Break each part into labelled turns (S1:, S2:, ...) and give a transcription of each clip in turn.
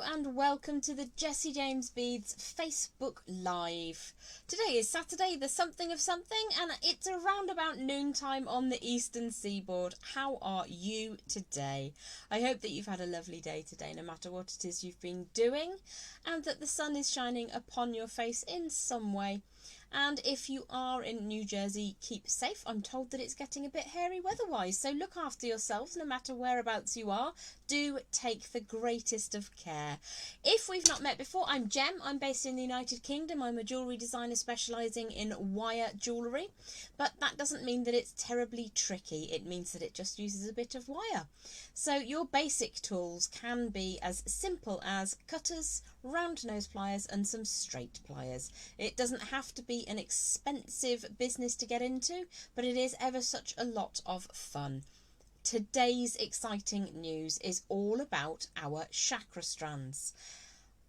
S1: Hello and welcome to the Jessie James Beads Facebook Live. Today is Saturday, the something of something, and it's around about noontime on the eastern seaboard. How are you today? I hope that you've had a lovely day today, no matter what it is you've been doing, and that the sun is shining upon your face in some way. And if you are in New Jersey, keep safe. I'm told that it's getting a bit hairy weather-wise, so look after yourselves no matter whereabouts you are. Do take the greatest of care. If we've not met before, I'm Jem. I'm based in the United Kingdom. I'm a jewellery designer specialising in wire jewellery, but that doesn't mean that it's terribly tricky. It means that it just uses a bit of wire. So your basic tools can be as simple as cutters, round nose pliers and some straight pliers. It doesn't have to be an expensive business to get into, but it is ever such a lot of fun. Today's exciting news is all about our chakra strands.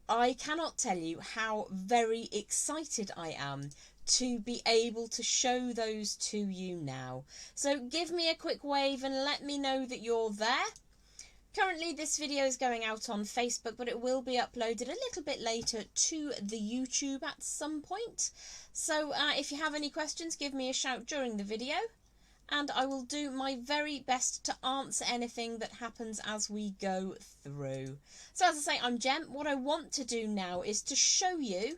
S1: I cannot tell you how very excited I am to be able to show those to you now. So give me a quick wave and let me know that you're there. Currently this video is going out on Facebook, but it will be uploaded a little bit later to the YouTube at some point. So if you have any questions, give me a shout during the video, and I will do my very best to answer anything that happens as we go through. So as I say, I'm Jem. What I want to do now is to show you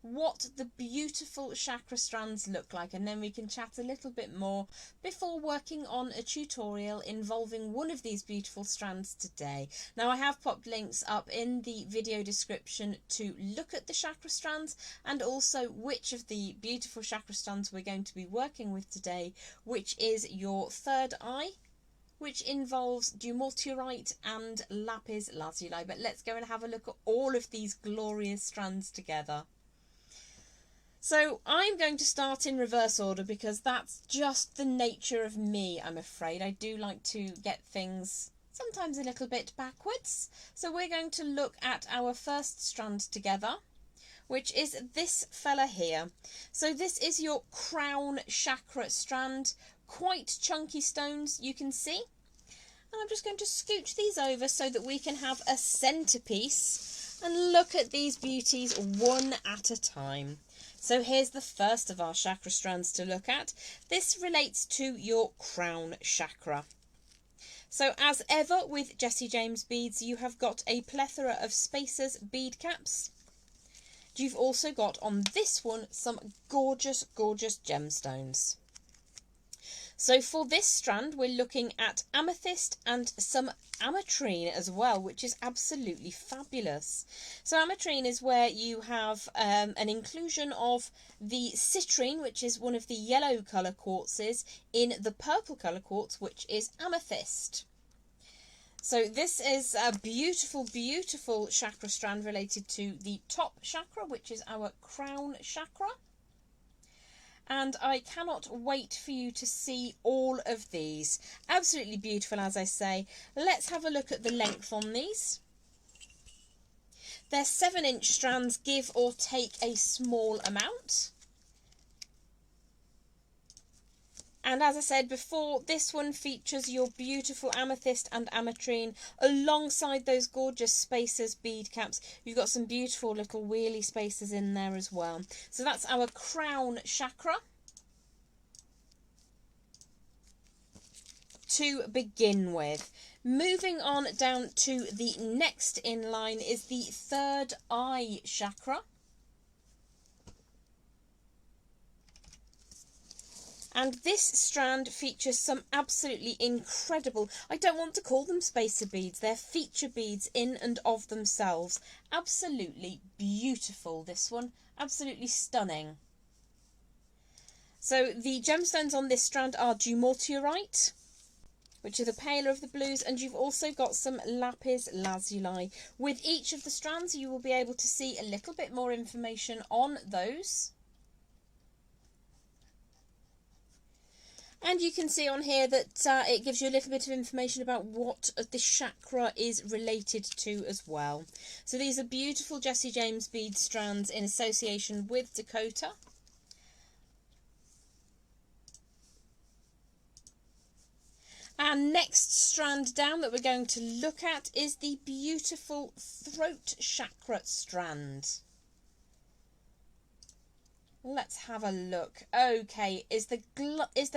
S1: what the beautiful chakra strands look like, and then we can chat a little bit more before working on a tutorial involving one of these beautiful strands today. Now I have popped links up in the video description to look at the chakra strands, and also which of the beautiful chakra strands we're going to be working with today, which is your third eye, which involves dumortierite and lapis lazuli. But let's go and have a look at all of these glorious strands together. So I'm going to start in reverse order because that's just the nature of me, I'm afraid. I do like to get things sometimes a little bit backwards. So we're going to look at our first strand together, which is this fella here. So this is your crown chakra strand, quite chunky stones you can see. And I'm just going to scooch these over so that we can have a centerpiece and look at these beauties one at a time. So here's the first of our chakra strands to look at. This relates to your crown chakra. So as ever with Jessie James beads, you have got a plethora of spacers bead caps. You've also got on this one some gorgeous, gorgeous gemstones. So for this strand, we're looking at amethyst and some ametrine as well, which is absolutely fabulous. So ametrine is where you have an inclusion of the citrine, which is one of the yellow colour quartzes, in the purple colour quartz, which is amethyst. So this is a beautiful, beautiful chakra strand related to the top chakra, which is our crown chakra. And I cannot wait for you to see all of these. Absolutely beautiful, as I say. Let's have a look at the length on these. They're 7-inch strands, give or take a small amount. And as I said before, this one features your beautiful amethyst and ametrine alongside those gorgeous spacers bead caps. You've got some beautiful little wheelie spacers in there as well. So that's our crown chakra. To begin with, moving on down to the next in line is the third eye chakra. And this strand features some absolutely incredible, I don't want to call them spacer beads, they're feature beads in and of themselves. Absolutely beautiful, this one, absolutely stunning. So the gemstones on this strand are dumortierite, which are the paler of the blues, and you've also got some lapis lazuli. With each of the strands you will be able to see a little bit more information on those. And you can see on here that it gives you a little bit of information about what the chakra is related to as well. So these are beautiful Jessie James bead strands in association with Dakota. And next strand down that we're going to look at is the beautiful throat chakra strand. Let's have a look. Okay, is the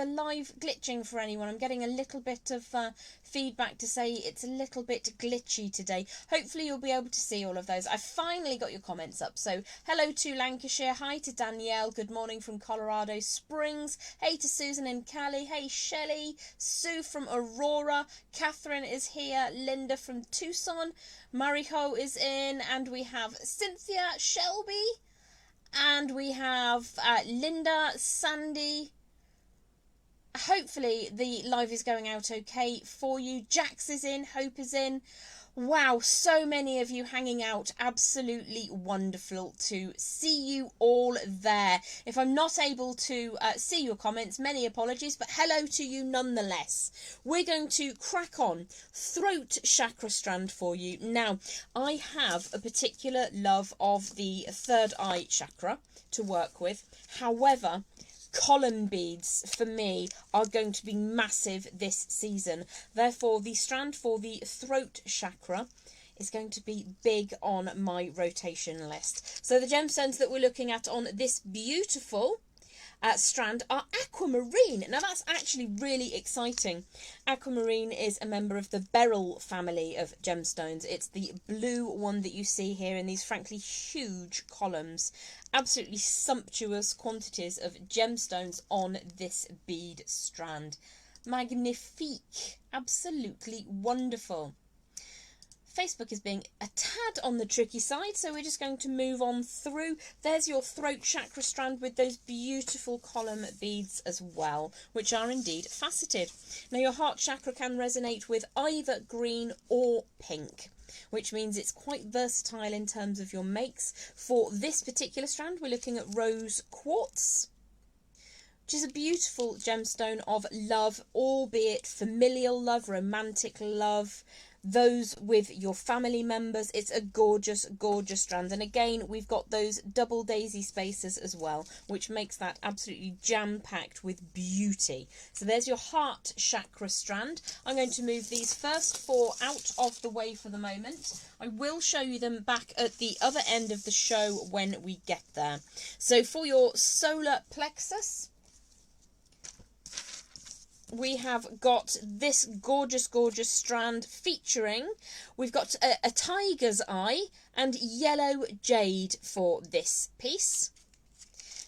S1: live glitching for anyone? I'm getting a little bit of feedback to say it's a little bit glitchy today. Hopefully you'll be able to see all of those. I finally got your comments up. So hello to Lancashire. Hi to Danielle. Good morning from Colorado Springs. Hey to Susan and Callie. Hey Shelley. Sue from Aurora. Catherine is here. Linda from Tucson. Mariho is in. And we have Cynthia, Shelby. And we have Linda, Sandy. Hopefully the live is going out okay for you. Jax is in, Hope is in. Wow, so many of you hanging out. Absolutely wonderful to see you all there. If I'm not able to see your comments, many apologies, but hello to you nonetheless. We're going to crack on throat chakra strand for you. Now, I have a particular love of the third eye chakra to work with. However, column beads for me are going to be massive this season. Therefore, the strand for the throat chakra is going to be big on my rotation list. So the gemstones that we're looking at on this beautiful strand are aquamarine. Now that's actually really exciting. Aquamarine is a member of the beryl family of gemstones. It's the blue one that you see here in these frankly huge columns. Absolutely sumptuous quantities of gemstones on this bead strand. Magnifique. Absolutely wonderful. Facebook is being a tad on the tricky side, so we're just going to move on through. There's your throat chakra strand with those beautiful column beads as well, which are indeed faceted. Now your heart chakra can resonate with either green or pink, which means it's quite versatile in terms of your makes. For this particular strand, we're looking at rose quartz, which is a beautiful gemstone of love, albeit familial love, romantic love, those with your family members. It's a gorgeous, gorgeous strand. And again, we've got those double daisy spaces as well, which makes that absolutely jam-packed with beauty. So there's your heart chakra strand. I'm going to move these first four out of the way for the moment. I will show you them back at the other end of the show when we get there. So for your solar plexus, we have got this gorgeous, gorgeous strand featuring, we've got a tiger's eye and yellow jade for this piece.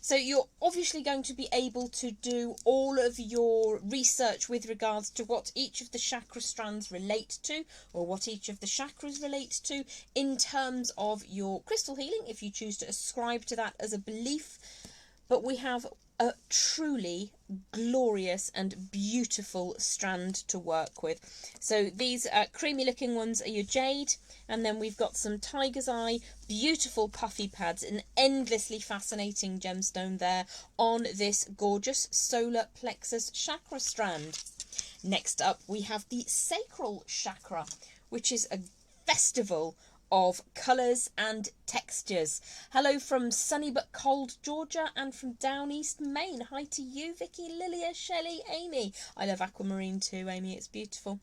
S1: So you're obviously going to be able to do all of your research with regards to what each of the chakra strands relate to, or what each of the chakras relate to, in terms of your crystal healing, if you choose to ascribe to that as a belief. But we have a truly glorious and beautiful strand to work with. So these creamy looking ones are your jade, and then we've got some tiger's eye, beautiful puffy pads, an endlessly fascinating gemstone there on this gorgeous solar plexus chakra strand. Next up we have the sacral chakra, which is a festival of colours and textures. Hello from sunny but cold Georgia and from down east Maine. Hi to you, Vicky, Lilia, Shelley, Amy. I love aquamarine too, Amy. It's beautiful.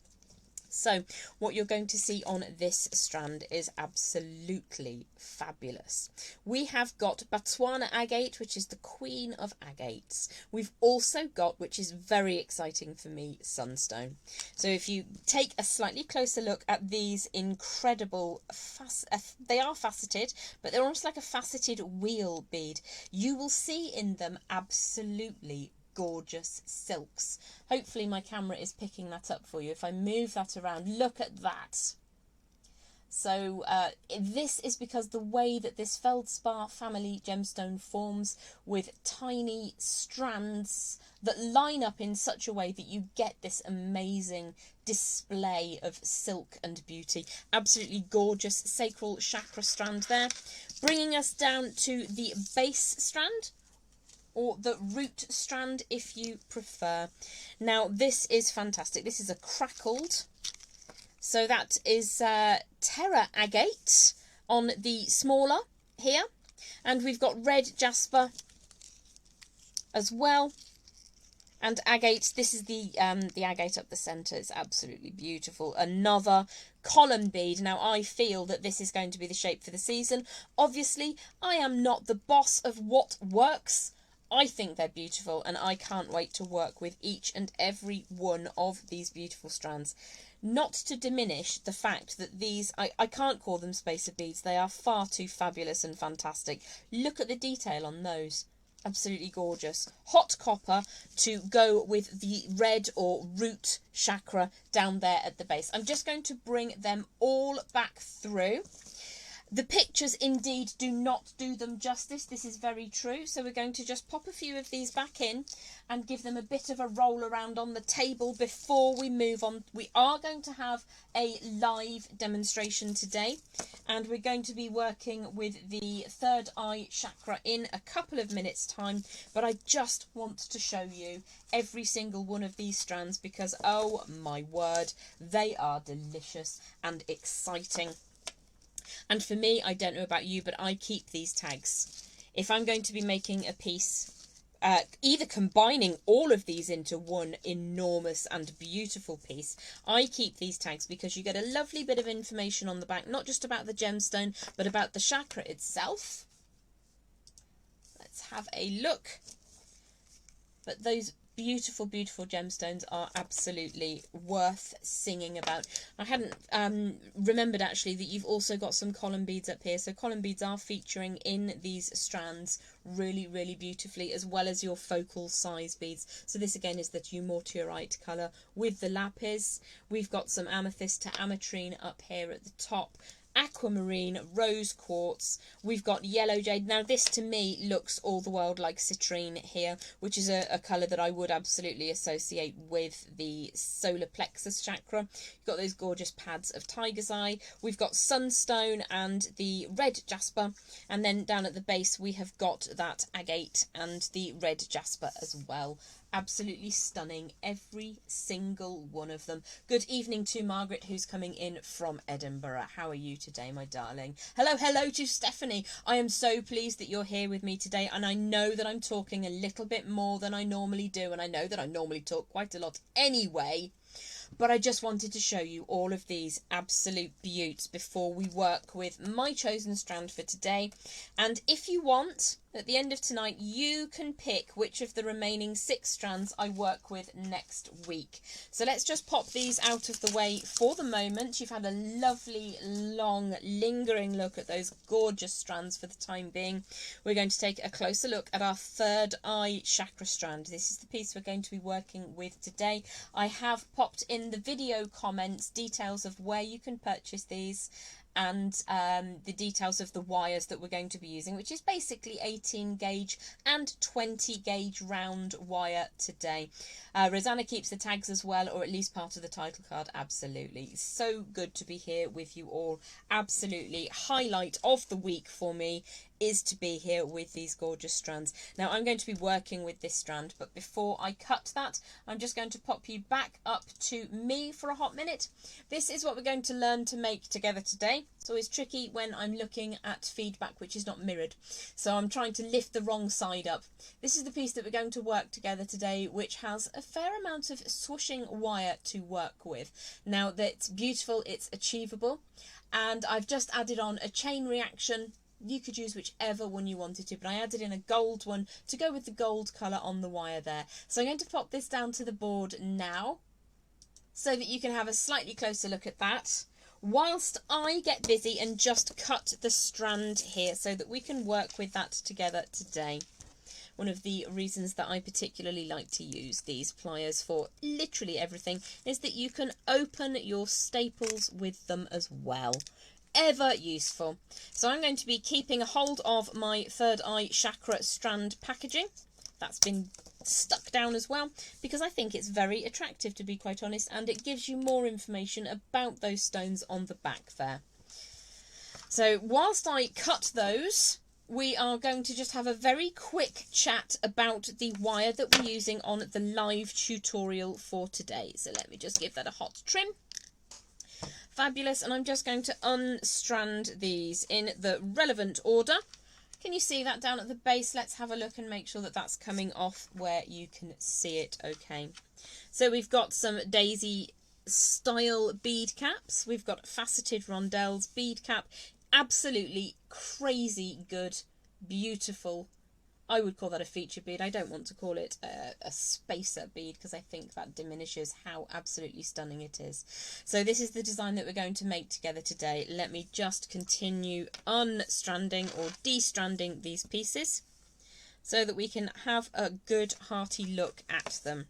S1: So what you're going to see on this strand is absolutely fabulous. We have got Botswana agate, which is the queen of agates. We've also got, which is very exciting for me, sunstone. So if you take a slightly closer look at these incredible, they are faceted, but they're almost like a faceted wheel bead. You will see in them absolutely gorgeous silks. Hopefully my camera is picking that up for you. If I move that around, look at that. So this is because the way that this feldspar family gemstone forms, with tiny strands that line up in such a way that you get this amazing display of silk and beauty. Absolutely gorgeous sacral chakra strand there. Bringing us down to the base strand, or the root strand if you prefer. Now this is fantastic. This is a crackled, so that is terra agate on the smaller here, and we've got red jasper as well And agate, this is the agate up the centre. It's absolutely beautiful. Another column bead. Now, I feel that this is going to be the shape for the season. Obviously, I am not the boss of what works. I think they're beautiful, and I can't wait to work with each and every one of these beautiful strands. Not to diminish the fact that these, I can't call them spacer beads. They are far too fabulous and fantastic. Look at the detail on those. Absolutely gorgeous. Hot copper to go with the red or root chakra down there at the base. I'm just going to bring them all back through. The pictures indeed do not do them justice. This is very true. So we're going to just pop a few of these back in and give them a bit of a roll around on the table before we move on. We are going to have a live demonstration today, and we're going to be working with the third eye chakra in a couple of minutes time, but I just want to show you every single one of these strands because, oh my word, they are delicious and exciting. And for me, I don't know about you, but I keep these tags. If I'm going to be making a piece, either combining all of these into one enormous and beautiful piece, I keep these tags because you get a lovely bit of information on the back, not just about the gemstone, but about the chakra itself. Let's have a look. But those beautiful, beautiful gemstones are absolutely worth singing about. I hadn't remembered actually that you've also got some column beads up here. So column beads are featuring in these strands really, really beautifully, as well as your focal size beads. So this again is the tumortierite colour with the lapis. We've got some amethyst to ametrine up here at the top. Aquamarine, rose quartz, we've got yellow jade. Now this to me looks all the world like citrine here, which is a colour that I would absolutely associate with the solar plexus chakra. You've got those gorgeous pads of tiger's eye, we've got sunstone and the red jasper, and then down at the base we have got that agate and the red jasper as well. Absolutely stunning, every single one of them. Good evening to Margaret, who's coming in from Edinburgh. How are you today, my darling? Hello, hello to Stephanie. I am so pleased that you're here with me today, and I know that I'm talking a little bit more than I normally do, and I know that I normally talk quite a lot anyway. But I just wanted to show you all of these absolute beauts before we work with my chosen strand for today. And if you want, at the end of tonight, you can pick which of the remaining 6 strands I work with next week. So let's just pop these out of the way for the moment. You've had a lovely, long, lingering look at those gorgeous strands for the time being. We're going to take a closer look at our third eye chakra strand. This is the piece we're going to be working with today. I have popped in the video comments details of where you can purchase these and the details of the wires that we're going to be using, which is basically 18 gauge and 20 gauge round wire today. Rosanna keeps the tags as well, or at least part of the title card. Absolutely so good to be here with you all. Absolutely highlight of the week for me is to be here with these gorgeous strands. Now I'm going to be working with this strand, but before I cut that, I'm just going to pop you back up to me for a hot minute. This is what we're going to learn to make together today. It's always tricky when I'm looking at feedback which is not mirrored, so I'm trying to lift the wrong side up. This is the piece that we're going to work together today, which has a fair amount of swooshing wire to work with. Now that's beautiful, it's achievable, and I've just added on a chain reaction. You could use whichever one you wanted to, but I added in a gold one to go with the gold colour on the wire there. So I'm going to pop this down to the board now so that you can have a slightly closer look at that, whilst I get busy and just cut the strand here so that we can work with that together today. One of the reasons that I particularly like to use these pliers for literally everything is that you can open your staples with them as well. Ever useful. So I'm going to be keeping a hold of my third eye chakra strand packaging. That's been stuck down as well because I think it's very attractive, to be quite honest, and it gives you more information about those stones on the back there. So whilst I cut those, we are going to just have a very quick chat about the wire that we're using on the live tutorial for today. So let me just give that a hot trim. Fabulous, and I'm just going to unstrand these in the relevant order. Can you see that down at the base? Let's have a look and make sure that that's coming off where you can see it. Okay, so we've got some daisy style bead caps, we've got faceted rondelles, bead cap, absolutely crazy good, beautiful. I would call that a feature bead. I don't want to call it a spacer bead because I think that diminishes how absolutely stunning it is. So this is the design that we're going to make together today. Let me just continue unstranding or de-stranding these pieces so that we can have a good hearty look at them.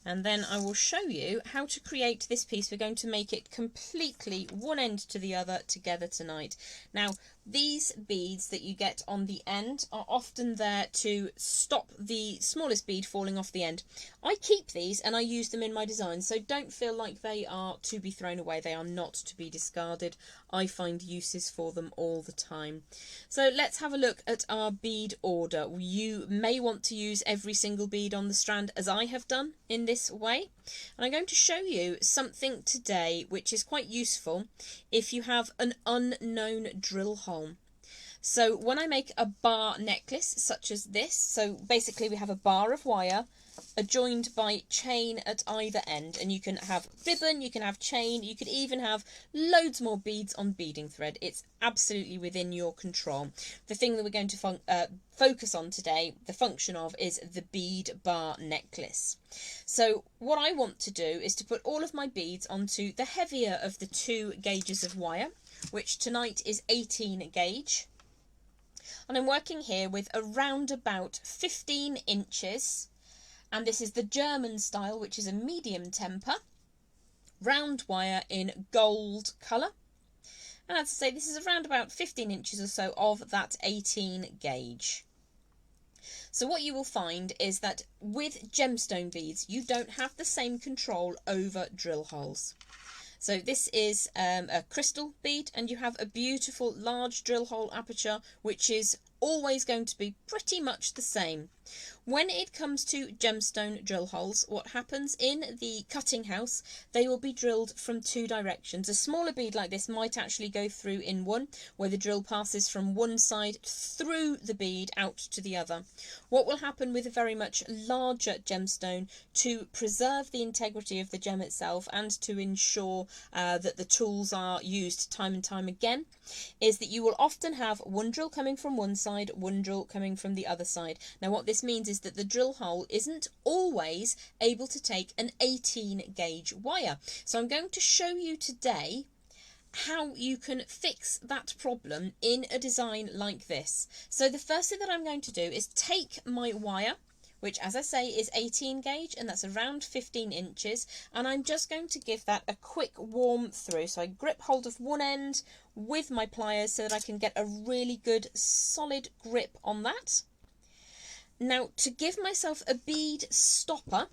S1: And then I will show you how to create this piece. We're going to make it completely one end to the other together tonight. Now, these beads that you get on the end are often there to stop the smallest bead falling off the end. I keep these and I use them in my designs, so don't feel like they are to be thrown away. They are not to be discarded. I find uses for them all the time. So let's have a look at our bead order. You may want to use every single bead on the strand as I have done in this way. And I'm going to show you something today which is quite useful if you have an unknown drill hole. So when I make a bar necklace such as this, so basically we have a bar of wire adjoined by chain at either end, and you can have ribbon, you can have chain, you could even have loads more beads on beading thread. It's absolutely within your control. The thing that we're going to focus on today, the function of, is the bead bar necklace. So what I want to do is to put all of my beads onto the heavier of the 2 gauges of wire, which tonight is 18 gauge. And I'm working here with around about 15 inches. And this is the German style, which is a medium temper, round wire in gold colour. And as I say, this is around about 15 inches or so of that 18 gauge. So what you will find is that with gemstone beads, you don't have the same control over drill holes. So this is a crystal bead, and you have a beautiful large drill hole aperture, which is always going to be pretty much the same. When it comes to gemstone drill holes, what happens in the cutting house, they will be drilled from 2 directions. A smaller bead like this might actually go through in one, where the drill passes from one side through the bead out to the other. What will happen with a very much larger gemstone, to preserve the integrity of the gem itself and to ensure that the tools are used time and time again, is that you will often have one drill coming from one side, one drill coming from the other side. Now what this means is that the drill hole isn't always able to take an 18 gauge wire. So I'm going to show you today how you can fix that problem in a design like this. So the first thing that I'm going to do is take my wire, which as I say is 18 gauge, and that's around 15 inches, and I'm just going to give that a quick warm through. So I grip hold of one end with my pliers so that I can get a really good solid grip on that. Now, to give myself a bead stopper,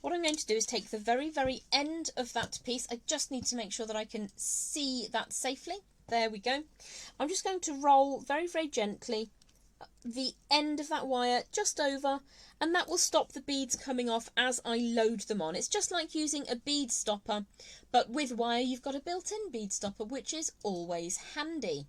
S1: what I'm going to do is take the very, very end of that piece. I just need to make sure that I can see that safely. There we go. I'm just going to roll very, very gently the end of that wire just over, and that will stop the beads coming off as I load them on. It's just like using a bead stopper, but with wire you've got a built-in bead stopper, which is always handy.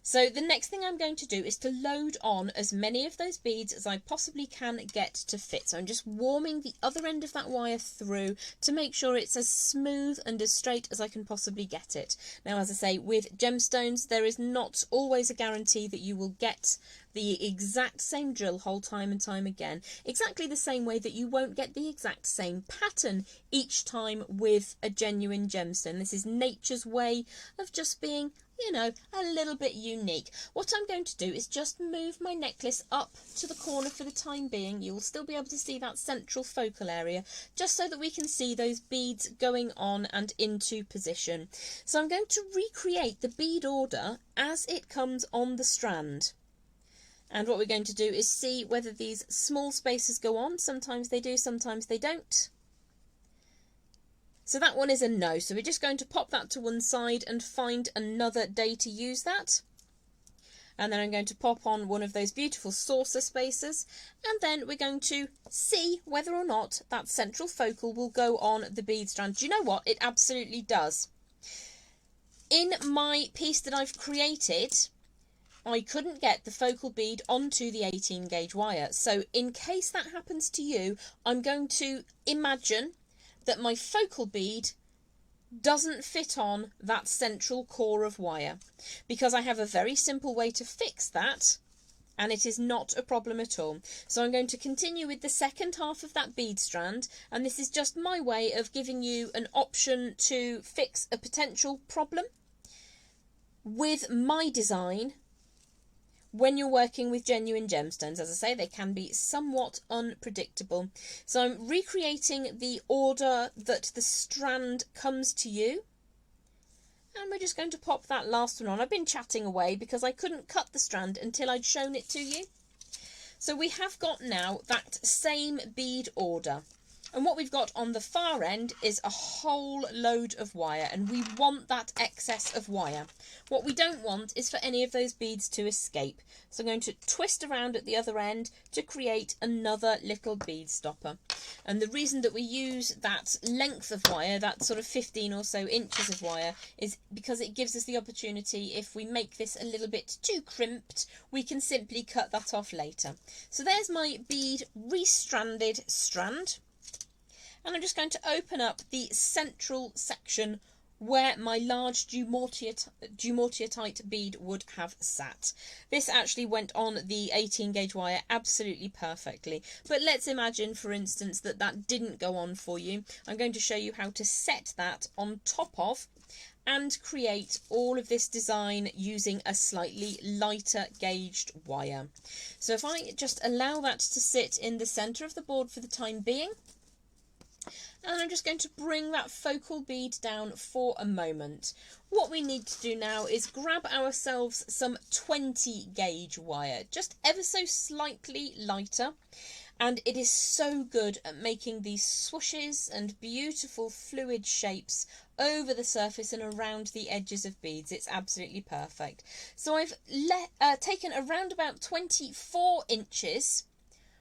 S1: So the next thing I'm going to do is to load on as many of those beads as I possibly can get to fit. So I'm just warming the other end of that wire through to make sure it's as smooth and as straight as I can possibly get it. Now, as I say, with gemstones, there is not always a guarantee that you will get the exact same drill hole time and time again, exactly the same way that you won't get the exact same pattern each time with a genuine gemstone. This is nature's way of just being, you know, a little bit unique. What I'm going to do is just move my necklace up to the corner for the time being. You'll still be able to see that central focal area, just so that we can see those beads going on and into position. So I'm going to recreate the bead order as it comes on the strand. And what we're going to do is see whether these small spaces go on. Sometimes they do, sometimes they don't. So that one is a no. So we're just going to pop that to one side and find another day to use that. And then I'm going to pop on one of those beautiful saucer spaces. And then we're going to see whether or not that central focal will go on the bead strand. Do you know what? It absolutely does. In my piece that I've created, I couldn't get the focal bead onto the 18 gauge wire. So in case that happens to you, I'm going to imagine that my focal bead doesn't fit on that central core of wire, because I have a very simple way to fix that, and it is not a problem at all. So I'm going to continue with the second half of that bead strand, and this is just my way of giving you an option to fix a potential problem with my design. When you're working with genuine gemstones, as I say, they can be somewhat unpredictable. So I'm recreating the order that the strand comes to you. And we're just going to pop that last one on. I've been chatting away because I couldn't cut the strand until I'd shown it to you. So we have got now that same bead order. And what we've got on the far end is a whole load of wire, and we want that excess of wire. What we don't want is for any of those beads to escape. So I'm going to twist around at the other end to create another little bead stopper. And the reason that we use that length of wire, that sort of 15 or so inches of wire, is because it gives us the opportunity, if we make this a little bit too crimped, we can simply cut that off later. So there's my bead restranded strand. And I'm just going to open up the central section where my large dumortierite bead would have sat. This actually went on the 18 gauge wire absolutely perfectly. But let's imagine, for instance, that that didn't go on for you. I'm going to show you how to set that on top of and create all of this design using a slightly lighter gauged wire. So if I just allow that to sit in the centre of the board for the time being, and I'm just going to bring that focal bead down for a moment. What we need to do now is grab ourselves some 20 gauge wire, just ever so slightly lighter. And it is so good at making these swooshes and beautiful fluid shapes over the surface and around the edges of beads. It's absolutely perfect. So I've taken around about 24 inches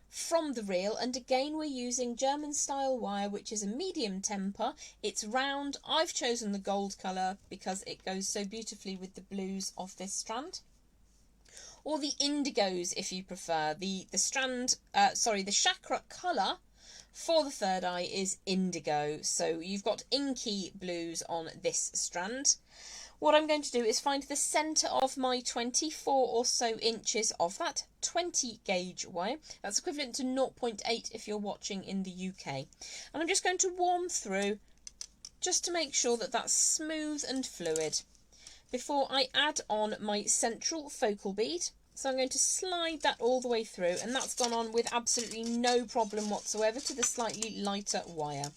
S1: from the reel, and again we're using German style wire, which is a medium temper. It's round. I've chosen the gold colour because it goes so beautifully with the blues of this strand, or the indigos if you prefer. The chakra colour for the third eye is indigo, so you've got inky blues on this strand. What I'm going to do is find the centre of my 24 or so inches of that 20 gauge wire. That's equivalent to 0.8 if you're watching in the UK. And I'm just going to warm through just to make sure that that's smooth and fluid before I add on my central focal bead. So I'm going to slide that all the way through, and that's gone on with absolutely no problem whatsoever to the slightly lighter wire.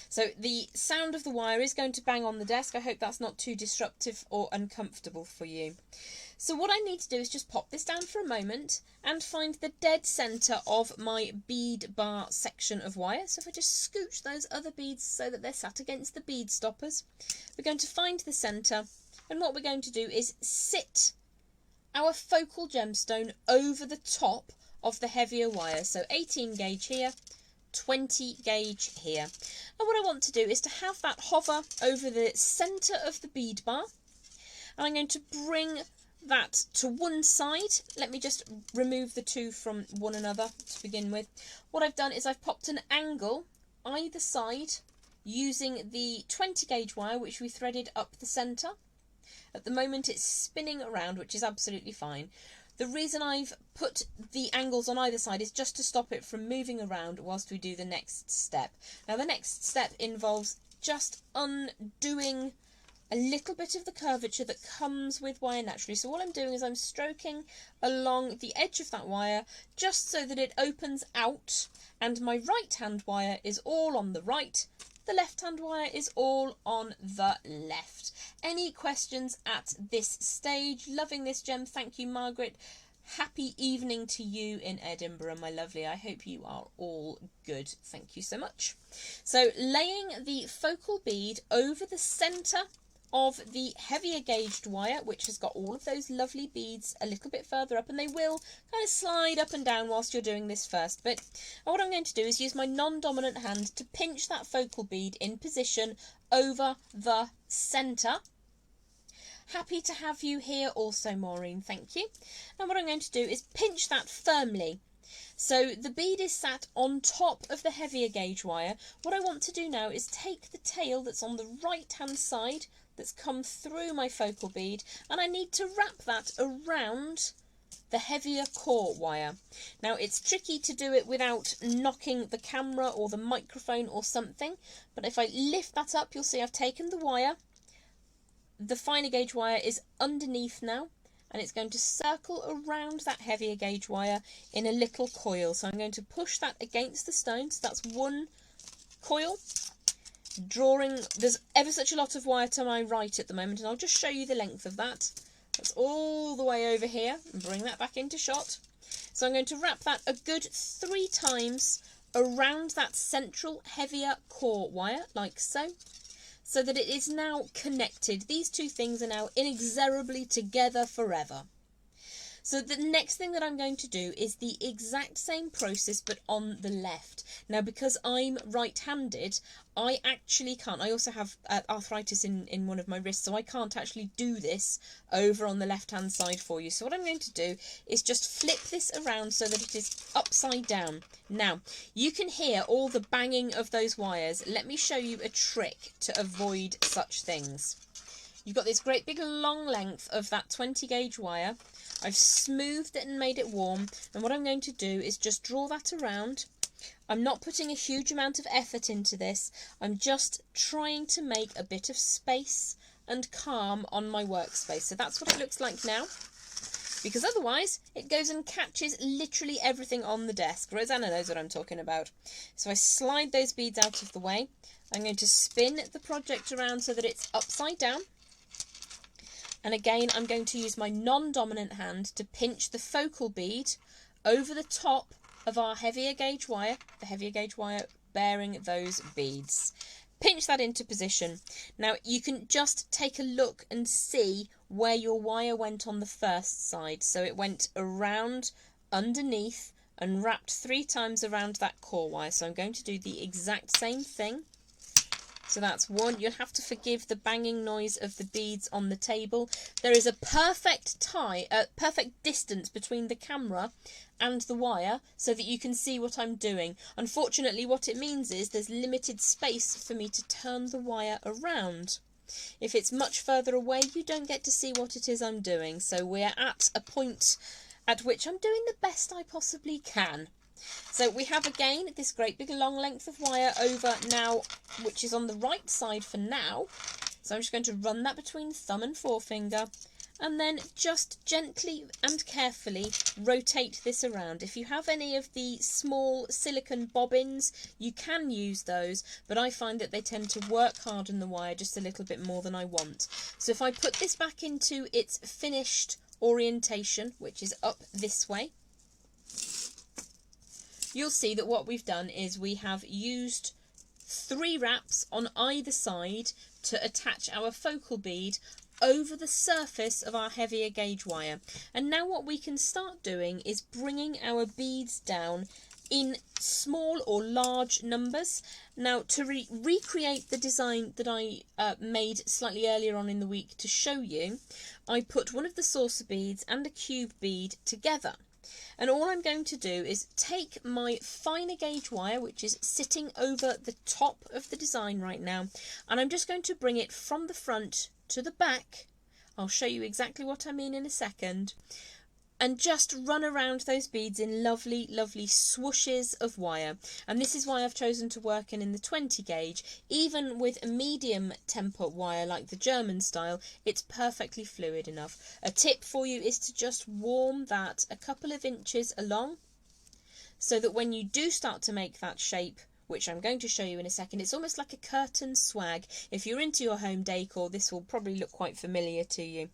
S1: So the sound of the wire is going to bang on the desk. I hope that's not too disruptive or uncomfortable for you. So what I need to do is just pop this down for a moment and find the dead centre of my bead bar section of wire. So if I just scooch those other beads so that they're sat against the bead stoppers, we're going to find the centre, and what we're going to do is sit our focal gemstone over the top of the heavier wire. So 18 gauge here, 20 gauge here. And what I want to do is to have that hover over the centre of the bead bar, and I'm going to bring that to one side. Let me just remove the two from one another to begin with. What I've done is I've popped an angle either side using the 20 gauge wire, which we threaded up the centre. At the moment it's spinning around, which is absolutely fine. The reason I've put the angles on either side is just to stop it from moving around whilst we do the next step. Now the next step involves just undoing a little bit of the curvature that comes with wire naturally. So what I'm doing is I'm stroking along the edge of that wire just so that it opens out, and my right hand wire is all on the right, the left hand wire is all on the left. Any questions at this stage? Loving this gem. Thank you, Margaret. Happy evening to you in Edinburgh, my lovely. I hope you are all good. Thank you so much. So laying the focal bead over the centre of the heavier gauged wire, which has got all of those lovely beads a little bit further up, and they will kind of slide up and down whilst you're doing this first bit. And what I'm going to do is use my non-dominant hand to pinch that focal bead in position over the centre. Happy to have you here also, Maureen, thank you. And what I'm going to do is pinch that firmly. So the bead is sat on top of the heavier gauge wire. What I want to do now is take the tail that's on the right hand side that's come through my focal bead, and I need to wrap that around the heavier core wire. Now it's tricky to do it without knocking the camera or the microphone or something, but if I lift that up, you'll see I've taken the wire. The finer gauge wire is underneath now, and it's going to circle around that heavier gauge wire in a little coil. So I'm going to push that against the stone. So that's one coil. Drawing, there's ever such a lot of wire to my right at the moment, and I'll just show you the length of that. That's all the way over here, and bring that back into shot. So I'm going to wrap that a good 3 times around that central heavier core wire, like so that it is now connected. These two things are now inexorably together forever. So the next thing that I'm going to do is the exact same process but on the left. Now because I'm right-handed, I actually can't. I also have arthritis in one of my wrists, so I can't actually do this over on the left-hand side for you. So what I'm going to do is just flip this around so that it is upside down. Now, you can hear all the banging of those wires. Let me show you a trick to avoid such things. You've got this great big long length of that 20 gauge wire. I've smoothed it and made it warm, and what I'm going to do is just draw that around. I'm not putting a huge amount of effort into this. I'm just trying to make a bit of space and calm on my workspace. So that's what it looks like now, because otherwise it goes and catches literally everything on the desk. Rosanna knows what I'm talking about. So I slide those beads out of the way. I'm going to spin the project around so that it's upside down. And again, I'm going to use my non-dominant hand to pinch the focal bead over the top of our heavier gauge wire, the heavier gauge wire bearing those beads. Pinch that into position. Now you can just take a look and see where your wire went on the first side. So it went around underneath and wrapped 3 times around that core wire. So I'm going to do the exact same thing. So that's one. You'll have to forgive the banging noise of the beads on the table. There is a perfect distance between the camera and the wire so that you can see what I'm doing. Unfortunately, what it means is there's limited space for me to turn the wire around. If it's much further away, you don't get to see what it is I'm doing. So we're at a point at which I'm doing the best I possibly can. So we have again this great big long length of wire over now, which is on the right side for now. So I'm just going to run that between thumb and forefinger, and then just gently and carefully rotate this around. If you have any of the small silicone bobbins, you can use those, but I find that they tend to work hard on the wire just a little bit more than I want. So if I put this back into its finished orientation, which is up this way, you'll see that what we've done is we have used 3 wraps on either side to attach our focal bead over the surface of our heavier gauge wire. And now what we can start doing is bringing our beads down in small or large numbers. Now to recreate the design that I made slightly earlier on in the week to show you, I put one of the saucer beads and a cube bead together. And all I'm going to do is take my finer gauge wire, which is sitting over the top of the design right now, and I'm just going to bring it from the front to the back. I'll show you exactly what I mean in a second. And just run around those beads in lovely, lovely swooshes of wire. And this is why I've chosen to work in the 20 gauge. Even with a medium temper wire like the German style, it's perfectly fluid enough. A tip for you is to just warm that a couple of inches along, so that when you do start to make that shape, which I'm going to show you in a second, it's almost like a curtain swag. If you're into your home decor, this will probably look quite familiar to you.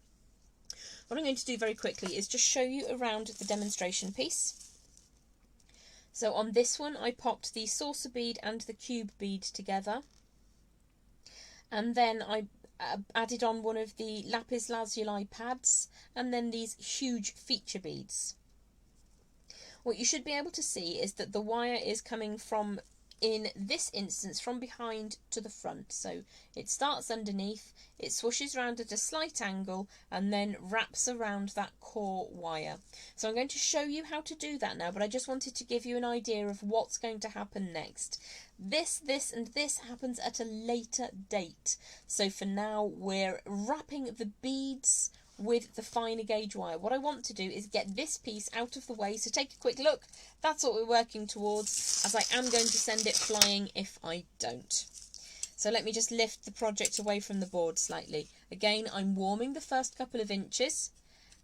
S1: What I'm going to do very quickly is just show you around the demonstration piece. So on this one, I popped the saucer bead and the cube bead together. And then I added on one of the lapis lazuli pads, and then these huge feature beads. What you should be able to see is that the wire is coming from in this instance from behind to the front. So it starts underneath, it swooshes around at a slight angle and then wraps around that core wire. So I'm going to show you how to do that now, but I just wanted to give you an idea of what's going to happen next. This and this happens at a later date. So for now we're wrapping the beads with the finer gauge wire. What I want to do is get this piece out of the way, so take a quick look. That's what we're working towards, as I am going to send it flying if I don't. So let me just lift the project away from the board slightly. Again, I'm warming the first couple of inches,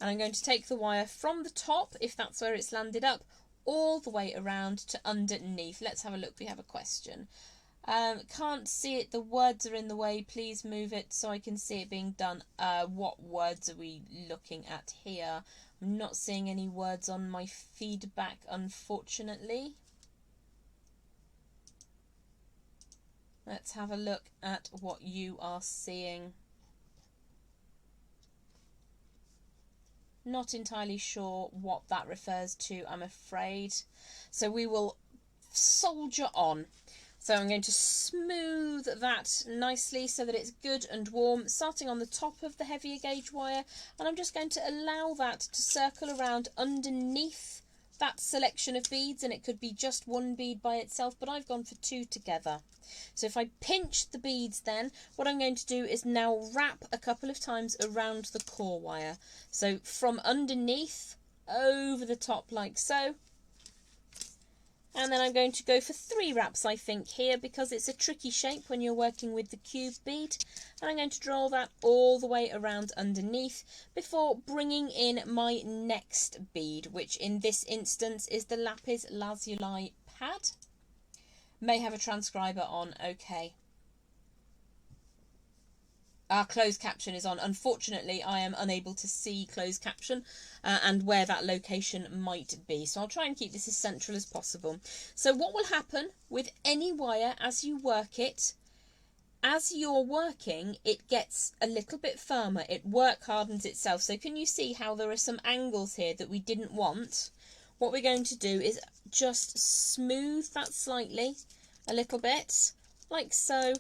S1: and I'm going to take the wire from the top, if that's where it's landed up, all the way around to underneath. Let's have a look. We have a question. Can't see it, the words are in the way, please move it so I can see it being done. What words are we looking at here? I'm not seeing any words on my feedback, unfortunately. Let's have a look at what you are seeing. Not entirely sure what that refers to, I'm afraid. So we will soldier on. So I'm going to smooth that nicely so that it's good and warm, starting on the top of the heavier gauge wire, and I'm just going to allow that to circle around underneath that selection of beads, and it could be just one bead by itself, but I've gone for two together. So if I pinch the beads, then what I'm going to do is now wrap a couple of times around the core wire. So from underneath over the top like so. And then I'm going to go for 3 wraps, I think, here, because it's a tricky shape when you're working with the cube bead. And I'm going to draw that all the way around underneath before bringing in my next bead, which in this instance is the lapis lazuli pad. May have a transcriber on, okay. Our closed caption is on. Unfortunately, I am unable to see closed caption and where that location might be. So I'll try and keep this as central as possible. So what will happen with any wire as you work it, as you're working, it gets a little bit firmer. It work hardens itself. So can you see how there are some angles here that we didn't want? What we're going to do is just smooth that slightly, a little bit, like so.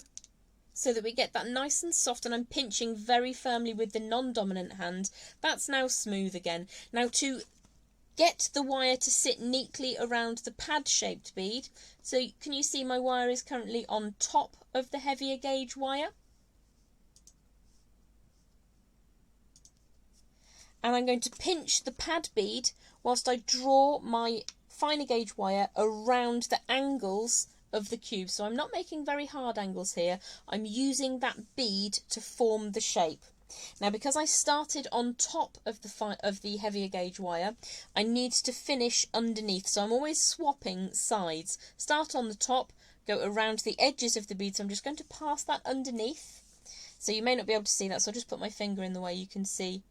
S1: So that we get that nice and soft, and I'm pinching very firmly with the non-dominant hand. That's now smooth again. Now to get the wire to sit neatly around the pad-shaped bead, so can you see my wire is currently on top of the heavier gauge wire? And I'm going to pinch the pad bead whilst I draw my finer gauge wire around the angles of the cube. So I'm not making very hard angles here. I'm using that bead to form the shape. Now, because I started on top of the heavier gauge wire, I need to finish underneath. So I'm always swapping sides. Start on the top, go around the edges of the bead. So I'm just going to pass that underneath. So you may not be able to see that, so I'll just put my finger in the way. You can see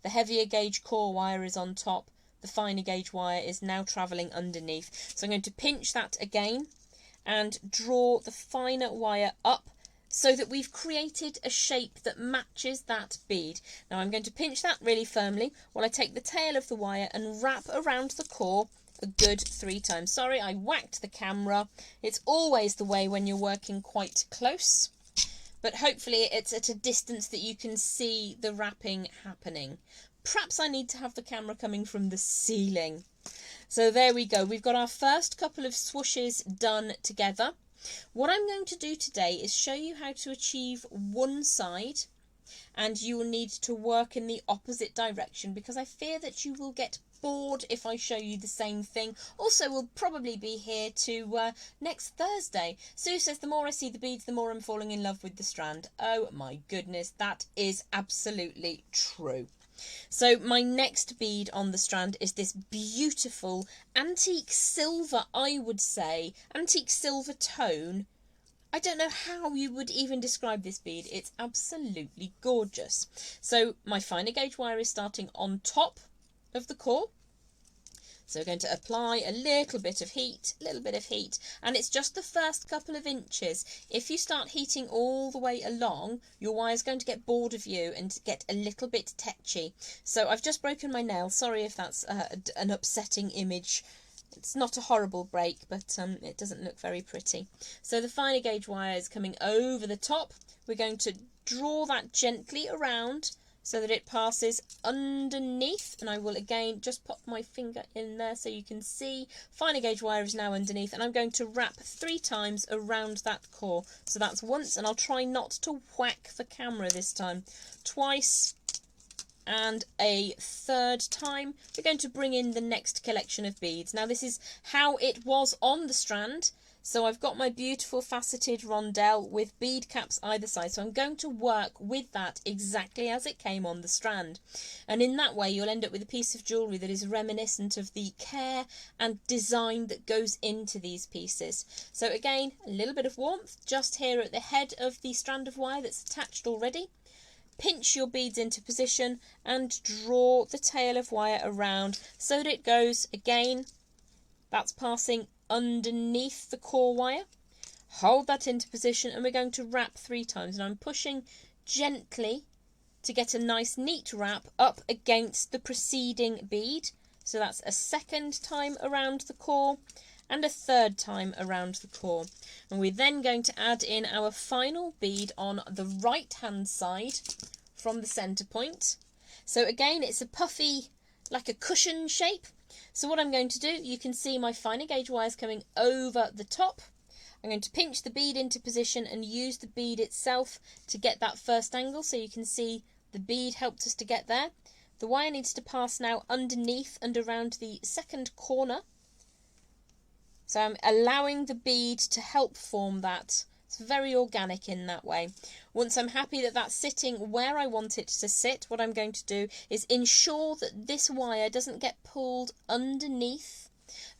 S1: the heavier gauge core wire is on top. The finer gauge wire is now travelling underneath. So I'm going to pinch that again and draw the finer wire up so that we've created a shape that matches that bead. Now I'm going to pinch that really firmly while I take the tail of the wire and wrap around the core a good 3 times. Sorry, I whacked the camera. It's always the way when you're working quite close, but hopefully it's at a distance that you can see the wrapping happening. Perhaps I need to have the camera coming from the ceiling. So there we go. We've got our first couple of swooshes done together. What I'm going to do today is show you how to achieve one side, and you will need to work in the opposite direction because I fear that you will get bored if I show you the same thing. Also, we'll probably be here to next Thursday. Sue says, the more I see the beads, the more I'm falling in love with the strand. Oh my goodness, that is absolutely true. So my next bead on the strand is this beautiful antique silver, I would say, antique silver tone. I don't know how you would even describe this bead. It's absolutely gorgeous. So my finer gauge wire is starting on top of the core. So we're going to apply a little bit of heat, and it's just the first couple of inches. If you start heating all the way along, your wire is going to get bored of you and get a little bit tetchy. So I've just broken my nail. Sorry if that's an upsetting image. It's not a horrible break, but it doesn't look very pretty. So the finer gauge wire is coming over the top. We're going to draw that gently around so that it passes underneath, and I will again just pop my finger in there so you can see finer gauge wire is now underneath, and I'm going to wrap 3 times around that core. So that's once, and I'll try not to whack the camera this time. Twice, and a 3rd time. We're going to bring in the next collection of beads. Now this is how it was on the strand. So I've got my beautiful faceted rondelle with bead caps either side. So I'm going to work with that exactly as it came on the strand. And in that way you'll end up with a piece of jewellery that is reminiscent of the care and design that goes into these pieces. So again, a little bit of warmth just here at the head of the strand of wire that's attached already. Pinch your beads into position and draw the tail of wire around so that it goes, again, that's passing underneath the core wire. Hold that into position and we're going to wrap 3 times, and I'm pushing gently to get a nice neat wrap up against the preceding bead. So that's a 2nd time around the core and a 3rd time around the core. And we're then going to add in our final bead on the right hand side from the centre point. So again, it's a puffy, like a cushion shape. So what I'm going to do, you can see my finer gauge wires coming over the top. I'm going to pinch the bead into position and use the bead itself to get that first angle, so you can see the bead helped us to get there. The wire needs to pass now underneath and around the 2nd corner. So I'm allowing the bead to help form that. It's very organic in that way. Once I'm happy that that's sitting where I want it to sit, what I'm going to do is ensure that this wire doesn't get pulled underneath.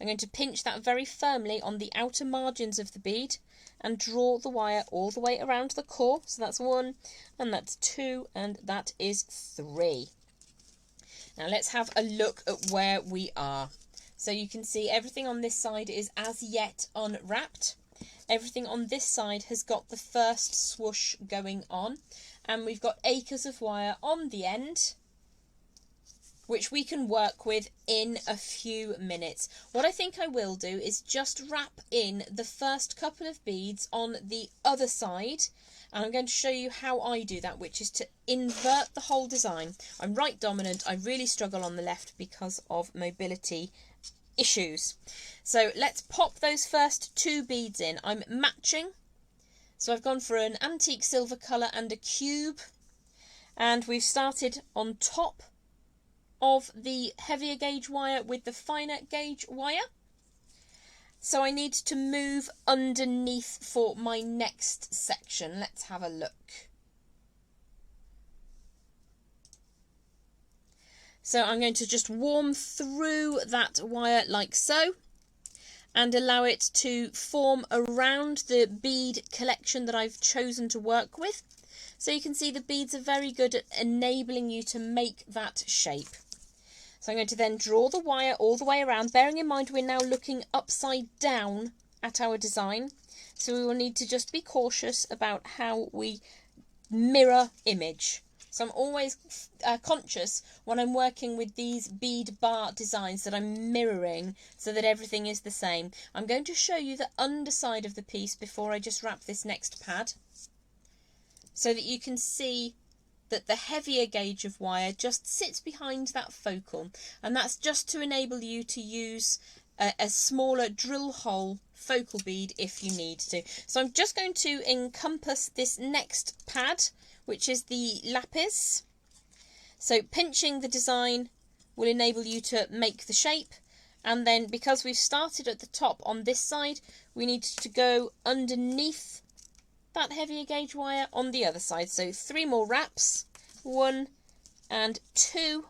S1: I'm going to pinch that very firmly on the outer margins of the bead and draw the wire all the way around the core. So that's 1, and that's 2, and that is 3. Now let's have a look at where we are. So you can see everything on this side is as yet unwrapped. Everything on this side has got the first swoosh going on, and we've got acres of wire on the end which we can work with in a few minutes. What I think I will do is just wrap in the first couple of beads on the other side, and I'm going to show you how I do that, which is to invert the whole design. I'm right dominant. I really struggle on the left because of mobility issues. So let's pop those first 2 beads in. I'm matching, so I've gone for an antique silver colour and a cube, and we've started on top of the heavier gauge wire with the finer gauge wire. So I need to move underneath for my next section. Let's have a look. So I'm going to just warm through that wire like so and allow it to form around the bead collection that I've chosen to work with. So you can see the beads are very good at enabling you to make that shape. So I'm going to then draw the wire all the way around, bearing in mind we're now looking upside down at our design. So we will need to just be cautious about how we mirror image. So I'm always conscious when I'm working with these bead bar designs that I'm mirroring so that everything is the same. I'm going to show you the underside of the piece before I just wrap this next pad, so that you can see that the heavier gauge of wire just sits behind that focal, and that's just to enable you to use a smaller drill hole focal bead if you need to. So I'm just going to encompass this next pad, which is the lapis. So pinching the design will enable you to make the shape, and then because we've started at the top on this side, we need to go underneath that heavier gauge wire on the other side. So 3 more wraps, 1 and 2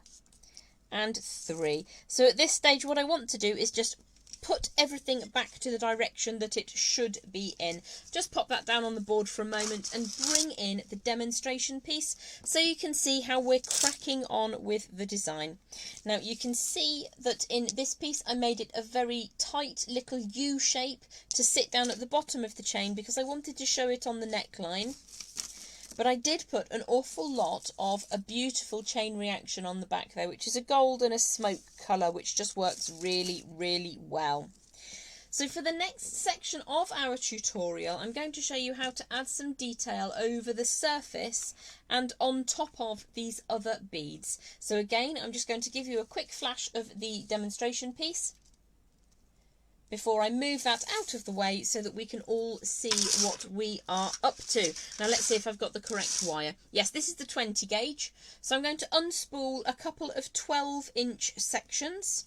S1: and 3. So at this stage what I want to do is just put everything back to the direction that it should be in. Just pop that down on the board for a moment and bring in the demonstration piece so you can see how we're cracking on with the design. Now you can see that in this piece I made it a very tight little U shape to sit down at the bottom of the chain because I wanted to show it on the neckline. But I did put an awful lot of a beautiful chain reaction on the back there, which is a gold and a smoke colour, which just works really, really well. So for the next section of our tutorial, I'm going to show you how to add some detail over the surface and on top of these other beads. So again, I'm just going to give you a quick flash of the demonstration piece before I move that out of the way so that we can all see what we are up to. Now let's see if I've got the correct wire. Yes, this is the 20 gauge. So I'm going to unspool a couple of 12-inch sections.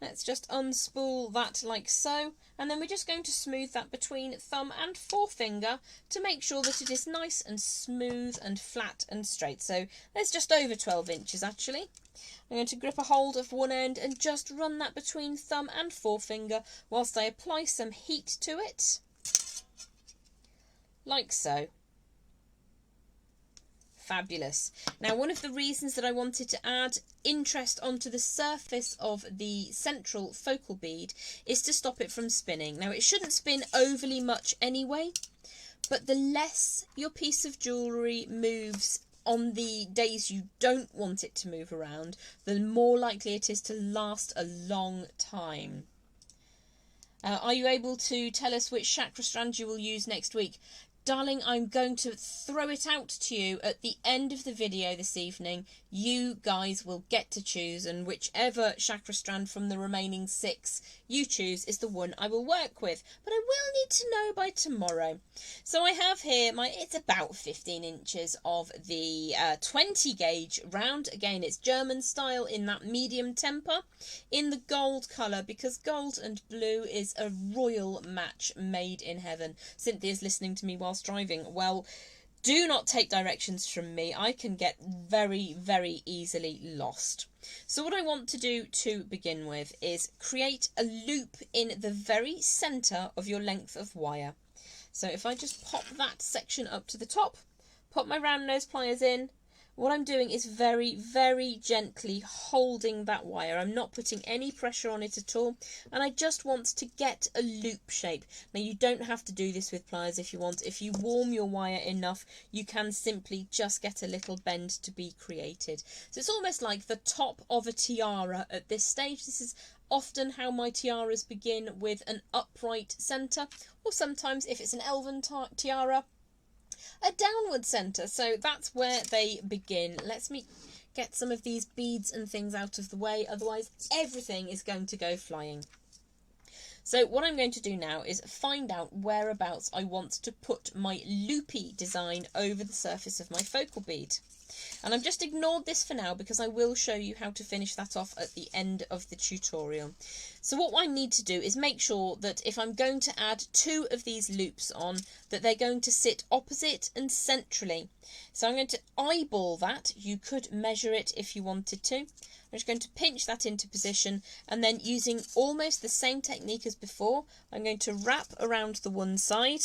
S1: Let's just unspool that like so, and then we're just going to smooth that between thumb and forefinger to make sure that it is nice and smooth and flat and straight. So there's just over 12 inches actually. I'm going to grip a hold of one end and just run that between thumb and forefinger whilst I apply some heat to it, like so. Fabulous. Now, one of the reasons that I wanted to add interest onto the surface of the central focal bead is to stop it from spinning. Now, it shouldn't spin overly much anyway, but the less your piece of jewellery moves on the days you don't want it to move around, the more likely it is to last a long time. Are you able to tell us which chakra strand you will use next week? Darling, I'm going to throw it out to you at the end of the video this evening. You guys will get to choose, and whichever chakra strand from the remaining 6 you choose is the one I will work with. But I will need to know by tomorrow. So I have here it's about 15 inches of the 20 gauge round. Again, it's German style in that medium temper in the gold colour, because gold and blue is a royal match made in heaven. Cynthia's listening to me whilst driving. Well, do not take directions from me. I can get very, very easily lost. So what I want to do to begin with is create a loop in the very centre of your length of wire. So if I just pop that section up to the top, pop my round nose pliers in, what I'm doing is very, very gently holding that wire. I'm not putting any pressure on it at all, and I just want to get a loop shape. Now, you don't have to do this with pliers if you want. If you warm your wire enough, you can simply just get a little bend to be created. So it's almost like the top of a tiara at this stage. This is often how my tiaras begin, with an upright centre, or sometimes if it's an elven tiara, a downward centre. So that's where they begin. Let me get some of these beads and things out of the way, otherwise everything is going to go flying. So what I'm going to do now is find out whereabouts I want to put my loopy design over the surface of my focal bead. And I've just ignored this for now because I will show you how to finish that off at the end of the tutorial. So what I need to do is make sure that if I'm going to add 2 of these loops on, that they're going to sit opposite and centrally. So I'm going to eyeball that. You could measure it if you wanted to. I'm just going to pinch that into position, and then using almost the same technique as before, I'm going to wrap around the one side,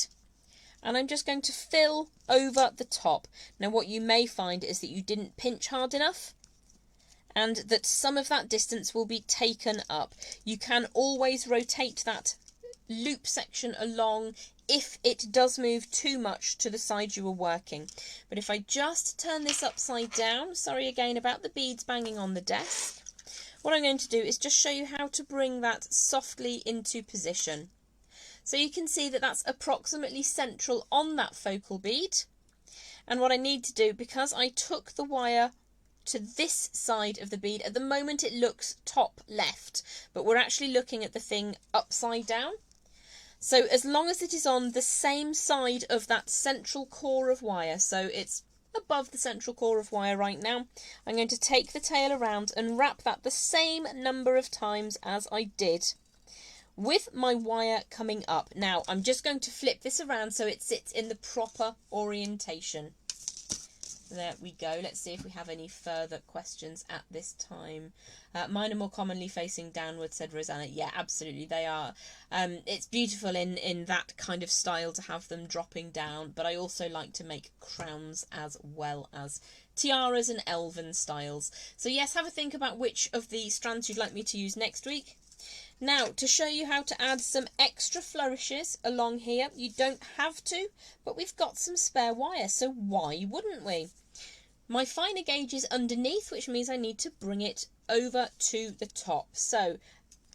S1: and I'm just going to fill over the top. Now what you may find is that you didn't pinch hard enough, and that some of that distance will be taken up. You can always rotate that loop section along if it does move too much to the side you were working. But if I just turn this upside down, sorry again about the beads banging on the desk, what I'm going to do is just show you how to bring that softly into position. So you can see that that's approximately central on that focal bead. And what I need to do, because I took the wire to this side of the bead, at the moment it looks top left, but we're actually looking at the thing upside down. So as long as it is on the same side of that central core of wire, so it's above the central core of wire right now, I'm going to take the tail around and wrap that the same number of times as I did, with my wire coming up. Now I'm just going to flip this around so it sits in the proper orientation. There we go. Let's see if we have any further questions at this time. Mine are more commonly facing downward, said Rosanna. Yeah, absolutely, they are. It's beautiful in that kind of style to have them dropping down, but I also like to make crowns as well as tiaras and elven styles. So yes, have a think about which of the strands you'd like me to use next week. Now, to show you how to add some extra flourishes along here, you don't have to, but we've got some spare wire, so why wouldn't we? My finer gauge is underneath, which means I need to bring it over to the top. So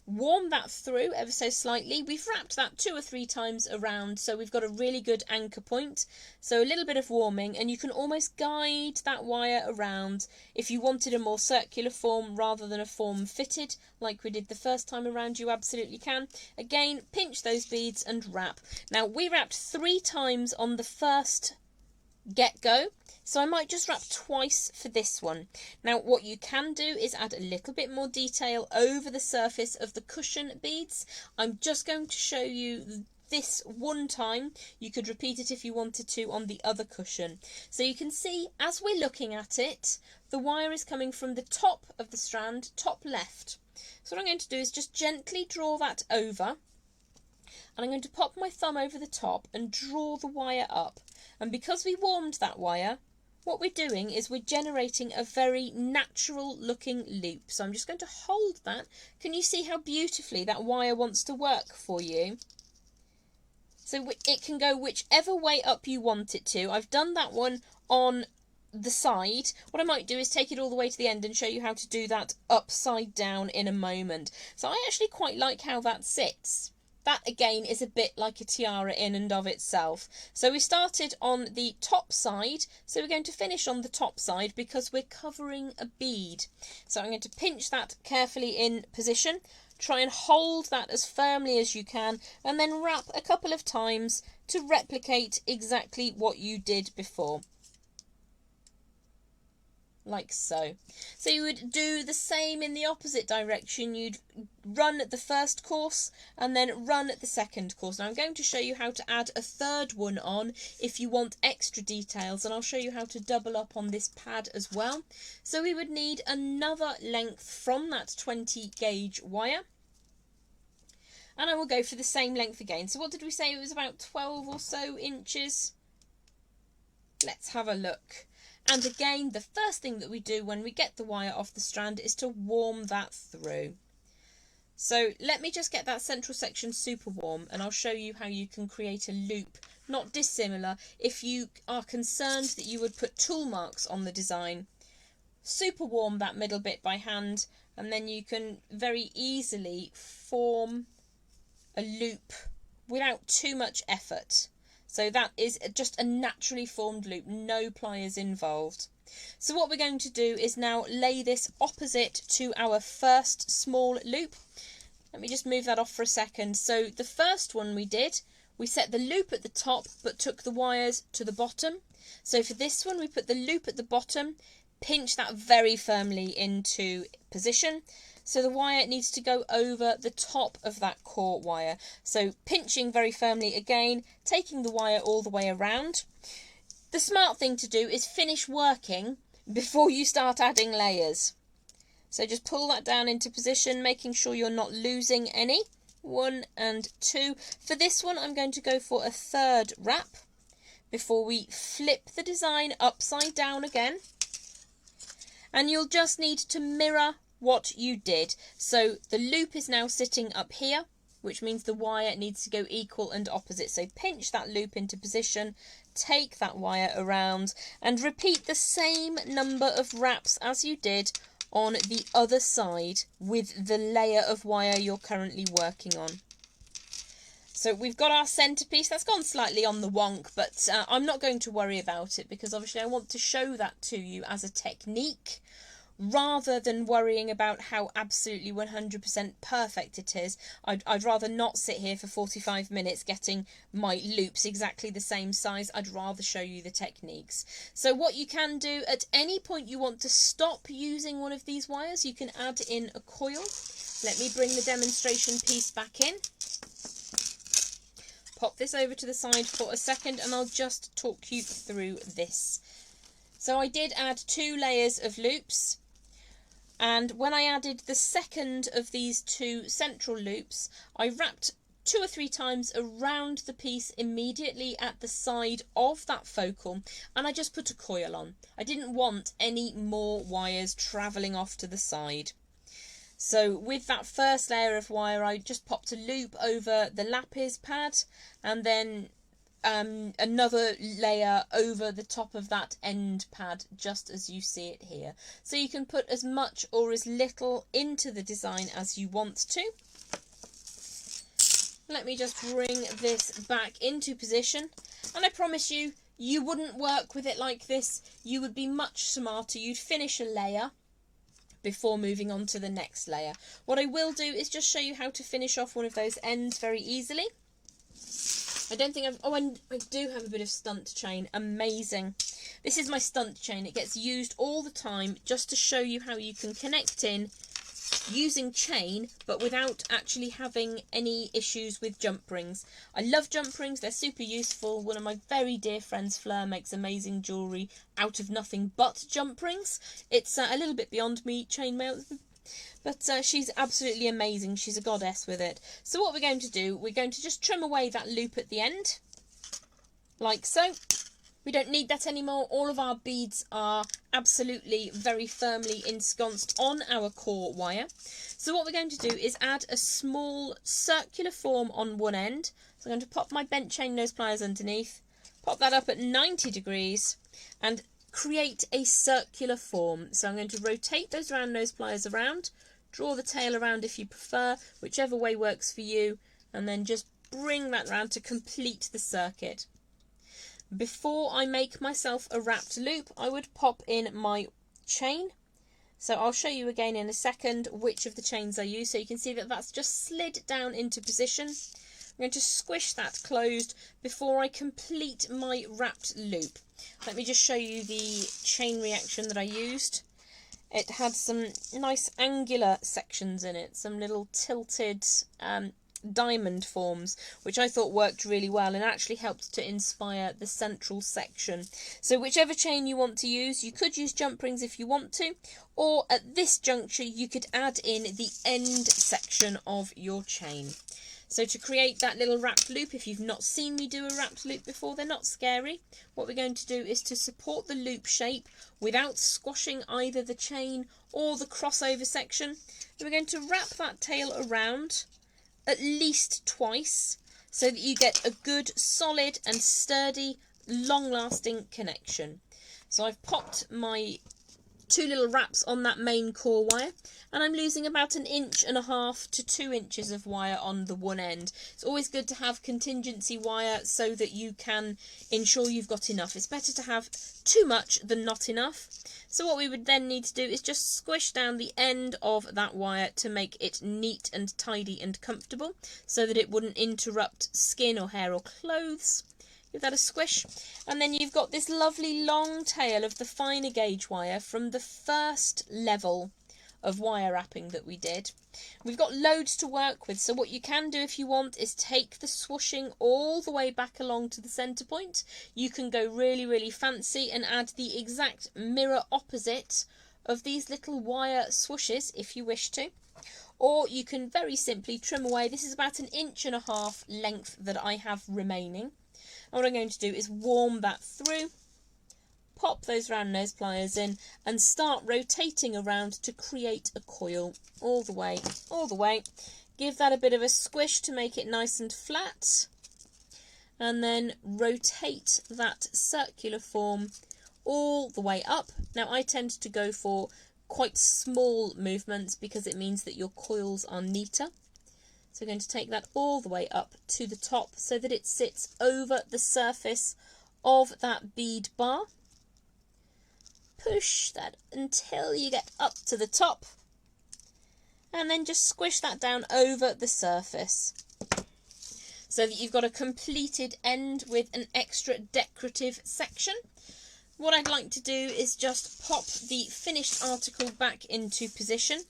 S1: warm that through ever so slightly. We've wrapped that 2 or 3 times around, so we've got a really good anchor point. So a little bit of warming, and you can almost guide that wire around. If you wanted a more circular form rather than a form fitted like we did the first time around, you absolutely can. Again, pinch those beads and wrap. Now, we wrapped 3 times on the first get-go, so I might just wrap twice for this one. Now, what you can do is add a little bit more detail over the surface of the cushion beads. I'm just going to show you this one time. You could repeat it if you wanted to on the other cushion. So you can see, as we're looking at it, the wire is coming from the top of the strand, top left. So what I'm going to do is just gently draw that over, and I'm going to pop my thumb over the top and draw the wire up. And because we warmed that wire, what we're doing is we're generating a very natural looking loop. So I'm just going to hold that. Can you see how beautifully that wire wants to work for you? So it can go whichever way up you want it to. I've done that one on the side. What I might do is take it all the way to the end and show you how to do that upside down in a moment. So I actually quite like how that sits. That again is a bit like a tiara in and of itself. So we started on the top side, so we're going to finish on the top side because we're covering a bead. So I'm going to pinch that carefully in position, try and hold that as firmly as you can, and then wrap a couple of times to replicate exactly what you did before. Like so. So you would do the same in the opposite direction. You'd run the first course and then run the second course. Now I'm going to show you how to add a third one on if you want extra details, and I'll show you how to double up on this pad as well. So we would need another length from that 20 gauge wire, and I will go for the same length again. So what did we say? It was about 12 or so inches. Let's have a look. And again, the first thing that we do when we get the wire off the strand is to warm that through. So let me just get that central section super warm, and I'll show you how you can create a loop not dissimilar if you are concerned that you would put tool marks on the design. Super warm that middle bit by hand, and then you can very easily form a loop without too much effort. So that is just a naturally formed loop, no pliers involved. So what we're going to do is now lay this opposite to our first small loop. Let me just move that off for a second. So the first one we did, we set the loop at the top but took the wires to the bottom. So for this one we put the loop at the bottom, pinch that very firmly into position. So the wire needs to go over the top of that core wire. So pinching very firmly again, taking the wire all the way around. The smart thing to do is finish working before you start adding layers. So just pull that down into position, making sure you're not losing any. 1 and 2. For this one, I'm going to go for a third wrap before we flip the design upside down again. And you'll just need to mirror what you did. So the loop is now sitting up here, which means the wire needs to go equal and opposite. So pinch that loop into position, take that wire around, and repeat the same number of wraps as you did on the other side with the layer of wire you're currently working on. So we've got our centrepiece. That's gone slightly on the wonk, but I'm not going to worry about it because obviously I want to show that to you as a technique rather than worrying about how absolutely 100% perfect it is. I'd rather not sit here for 45 minutes getting my loops exactly the same size. I'd rather show you the techniques. So what you can do, at any point you want to stop using one of these wires, you can add in a coil. Let me bring the demonstration piece back in. Pop this over to the side for a second and I'll just talk you through this. So I did add 2 layers of loops, and when I added the second of these 2 central loops, I wrapped 2 or 3 times around the piece immediately at the side of that focal, and I just put a coil on. I didn't want any more wires travelling off to the side. So with that first layer of wire, I just popped a loop over the lapis pad, and then another layer over the top of that end pad, just as you see it here. So you can put as much or as little into the design as you want to. Let me just bring this back into position, and I promise you, you wouldn't work with it like this. You would be much smarter. You'd finish a layer before moving on to the next layer. What I will do is just show you how to finish off one of those ends very easily. I don't think I do have a bit of stunt chain. Amazing. This is my stunt chain. It gets used all the time just to show you how you can connect in using chain, but without actually having any issues with jump rings. I love jump rings. They're super useful. One of my very dear friends, Fleur, makes amazing jewellery out of nothing but jump rings. It's a little bit beyond me, chainmail, but she's absolutely amazing. She's a goddess with it. So what we're going to do, we're going to just trim away that loop at the end, like so. We don't need that anymore. All of our beads are absolutely very firmly ensconced on our core wire. So what we're going to do is add a small circular form on one end. So I'm going to pop my bent chain nose pliers underneath, pop that up at 90 degrees and create a circular form. So I'm going to rotate those round nose pliers around, draw the tail around if you prefer, whichever way works for you, and then just bring that round to complete the circuit. Before I make myself a wrapped loop, I would pop in my chain. So I'll show you again in a second which of the chains I use, so you can see that that's just slid down into position. I'm going to squish that closed before I complete my wrapped loop. Let me just show you the chain reaction that I used. It had some nice angular sections in it, some little tilted diamond forms, which I thought worked really well and actually helped to inspire the central section. So whichever chain you want to use, you could use jump rings if you want to, or at this juncture you could add in the end section of your chain. So to create that little wrapped loop, if you've not seen me do a wrapped loop before, they're not scary. What we're going to do is to support the loop shape without squashing either the chain or the crossover section. And we're going to wrap that tail around at least twice so that you get a good, solid and sturdy, long-lasting connection. So I've popped my 2 little wraps on that main core wire, and I'm losing about 1.5 inches to 2 inches of wire on the one end. It's always good to have contingency wire so that you can ensure you've got enough. It's better to have too much than not enough. So what we would then need to do is just squish down the end of that wire to make it neat and tidy and comfortable so that it wouldn't interrupt skin or hair or clothes. Give that a squish, and then you've got this lovely long tail of the finer gauge wire from the first level of wire wrapping that we did. We've got loads to work with, so what you can do if you want is take the swooshing all the way back along to the centre point. You can go really, really fancy and add the exact mirror opposite of these little wire swooshes if you wish to. Or you can very simply trim away. This is about 1.5 inches length that I have remaining. And what I'm going to do is warm that through, pop those round nose pliers in and start rotating around to create a coil all the way, all the way. Give that a bit of a squish to make it nice and flat, and then rotate that circular form all the way up. Now I tend to go for quite small movements because it means that your coils are neater. So we're going to take that all the way up to the top so that it sits over the surface of that bead bar. Push that until you get up to the top, and then just squish that down over the surface so that you've got a completed end with an extra decorative section. What I'd like to do is just pop the finished article back into position.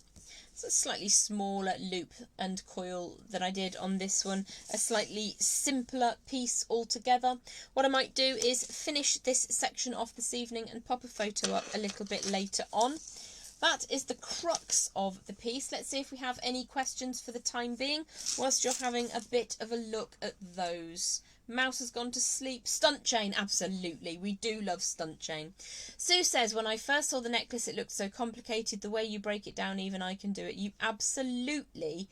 S1: It's a slightly smaller loop and coil than I did on this one, a slightly simpler piece altogether. What I might do is finish this section off this evening and pop a photo up a little bit later on. that is the crux of the piece. Let's see if we have any questions for the time being whilst you're having a bit of a look at those. Mouse has gone to sleep. Stunt chain, absolutely. We do love stunt chain. Sue says, when I first saw the necklace, it looked so complicated. The way you break it down, even I can do it. You absolutely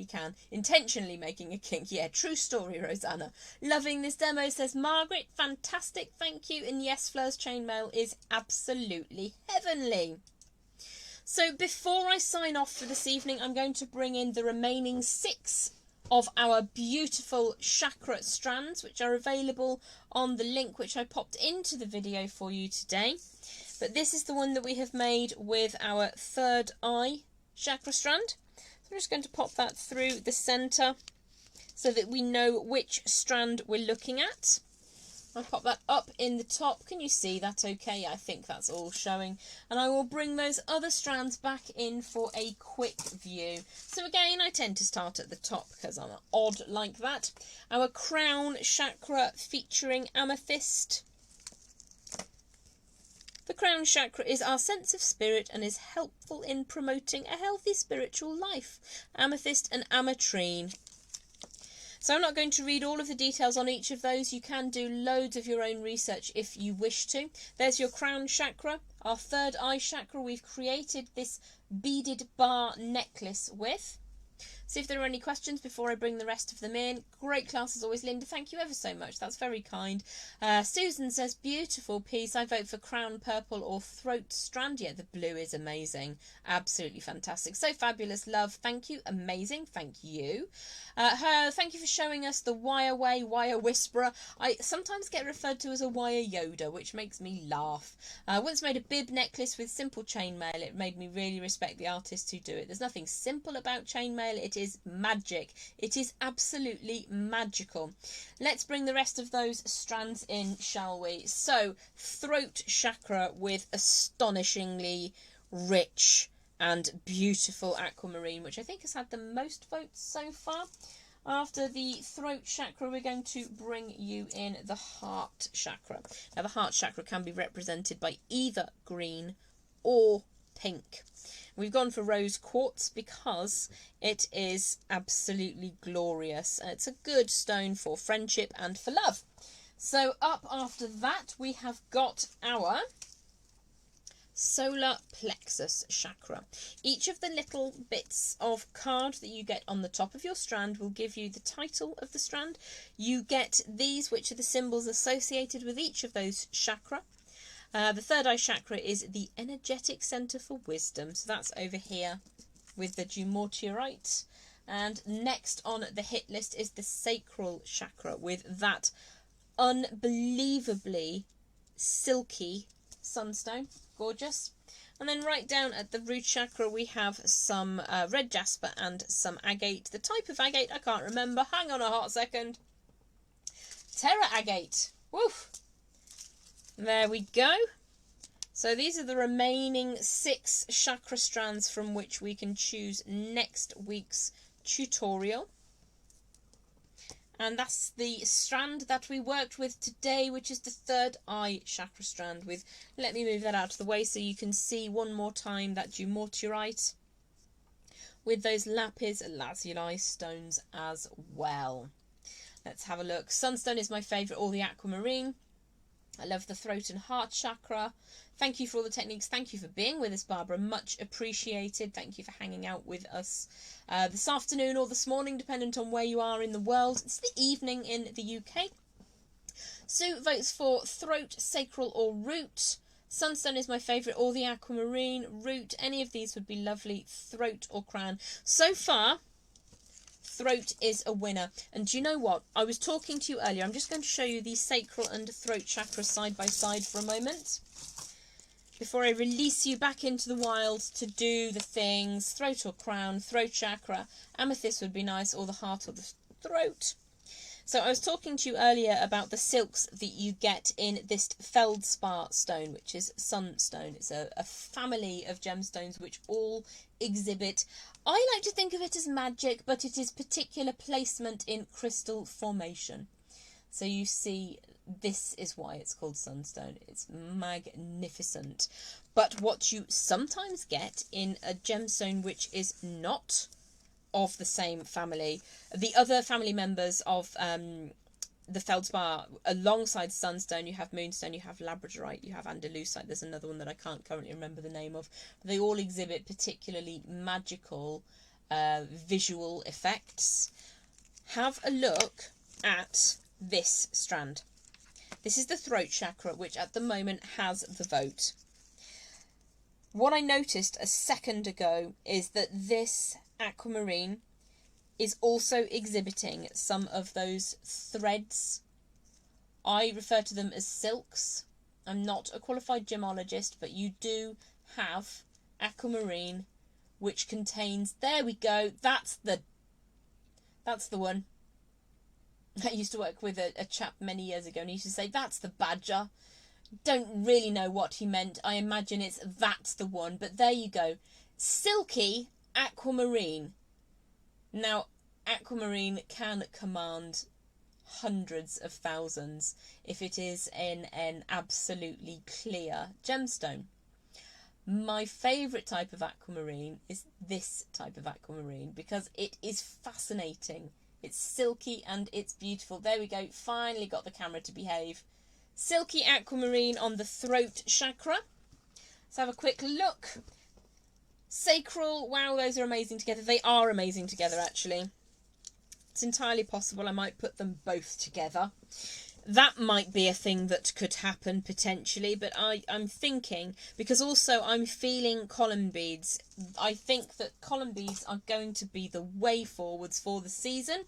S1: can. Intentionally making a kink. Yeah, true story, Rosanna. Loving this demo, says Margaret. Fantastic, thank you. And yes, Fleur's chainmail is absolutely heavenly. So before I sign off for this evening, I'm going to bring in the remaining 6 of our beautiful chakra strands, which are available on the link which I popped into the video for you today. But this is the one that we have made with our third eye chakra strand. So I'm just going to pop that through the centre so that we know which strand we're looking at. I'll pop that up in the top. Can you see that okay? I think that's all showing. And I will bring those other strands back in for a quick view. So again, I tend to start at the top because I'm odd like that. Our crown chakra featuring amethyst. The crown chakra is our sense of spirit and is helpful in promoting a healthy spiritual life. Amethyst and ametrine. So I'm not going to read all of the details on each of those. You can do loads of your own research if you wish to. There's your crown chakra, our third eye chakra we've created this beaded bar necklace with. See if there are any questions before I bring the rest of them in. Great class as always, Linda. Thank you ever so much. That's very kind. Susan says, beautiful piece. I vote for crown purple or throat strand. Yeah, the blue is amazing. Absolutely fantastic. So fabulous, love. Thank you. Amazing. Thank you. Thank you for showing us the wire whisperer. I sometimes get referred to as a wire Yoda, which makes me laugh. Once made a bib necklace with simple chainmail. It made me really respect the artists who do it. There's nothing simple about chainmail. It is magic. It is absolutely magical. Let's bring the rest of those strands in, shall we? So, throat chakra with astonishingly rich and beautiful aquamarine, which I think has had the most votes so far. After the throat chakra, we're going to bring you in the heart chakra. Now, the heart chakra can be represented by either green or pink. We've gone for rose quartz because it is absolutely glorious. It's a good stone for friendship and for love. So up after that, we have got our solar plexus chakra. Each of the little bits of card that you get on the top of your strand will give you the title of the strand. You get these, which are the symbols associated with each of those chakra. The third eye chakra is the energetic centre for wisdom. So that's over here with the dumortierite. And next on the hit list is the sacral chakra with that unbelievably silky sunstone. Gorgeous. And then right down at the root chakra we have some red jasper and some agate. The type of agate I can't remember. Hang on a hot second. Terra agate. Woof. There we go. So these are the remaining 6 chakra strands from which we can choose next week's tutorial. And that's the strand that we worked with today, which is the third eye chakra strand with, let me move that out of the way so you can see one more time that dumortierite with those lapis lazuli stones as well. Let's have a look. Sunstone is my favourite, or the aquamarine. I love the throat and heart chakra. Thank you for all the techniques. Thank you for being with us, Barbara. Much appreciated. Thank you for hanging out with us this afternoon or this morning, dependent on where you are in the world. It's the evening in the UK. Sue votes for throat, sacral or root. Sunstone is my favourite, or the aquamarine. Root, any of these would be lovely. Throat or crown. So far, throat is a winner. And do you know what? I was talking to you earlier. I'm just going to show you the sacral and throat chakra side by side for a moment before I release you back into the wild to do the things. Throat or crown, throat chakra. Amethyst would be nice, or the heart or the throat. So I was talking to you earlier about the silks that you get in this feldspar stone, which is sunstone. It's a family of gemstones which all exhibit, I like to think of it as magic, but it is particular placement in crystal formation. So you see, this is why it's called sunstone. It's magnificent. But what you sometimes get in a gemstone which is not of the same family, the other family members of the feldspar, alongside sunstone, you have moonstone, you have labradorite, you have andalusite. There's another one that I can't currently remember the name of. They all exhibit particularly magical visual effects. Have a look at this strand. This is the throat chakra, which at the moment has the vote. What I noticed a second ago is that this aquamarine is also exhibiting some of those threads. I refer to them as silks. I'm not a qualified gemologist, but you do have aquamarine which contains, there we go, that's the one. I used to work with a chap many years ago, and he used to say, that's the badger. Don't really know what he meant. I imagine it's that's the one, but there you go. Silky aquamarine. Now, aquamarine can command hundreds of thousands if it is in an absolutely clear gemstone. My favourite type of aquamarine is this type of aquamarine because it is fascinating. It's silky and it's beautiful. There we go. Finally got the camera to behave. Silky aquamarine on the throat chakra. Let's have a quick look. Sacral. Wow, those are amazing together. They are amazing together, actually. It's entirely possible I might put them both together. That might be a thing that could happen potentially, but I'm thinking, because also I'm feeling column beads. I think that column beads are going to be the way forwards for the season.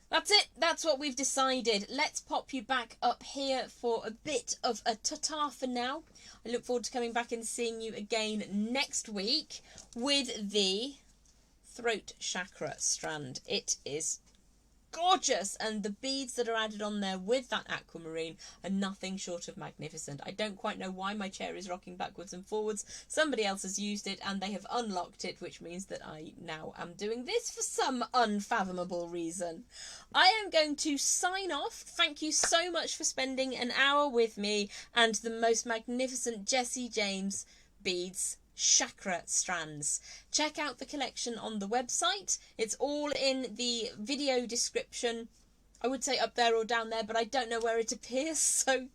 S1: That's it. That's what we've decided. Let's pop you back up here for a bit of a ta-ta for now. I look forward to coming back and seeing you again next week with the throat chakra strand. It is gorgeous, and the beads that are added on there with that aquamarine are nothing short of magnificent. I don't quite know why my chair is rocking backwards and forwards. Somebody else has used it and they have unlocked it, which means that I now am doing this for some unfathomable reason. I am going to sign off. Thank you so much for spending an hour with me and the most magnificent Jessie James beads chakra strands. Check out the collection on the website. It's all in the video description. I would say up there or down there, but I don't know where it appears, so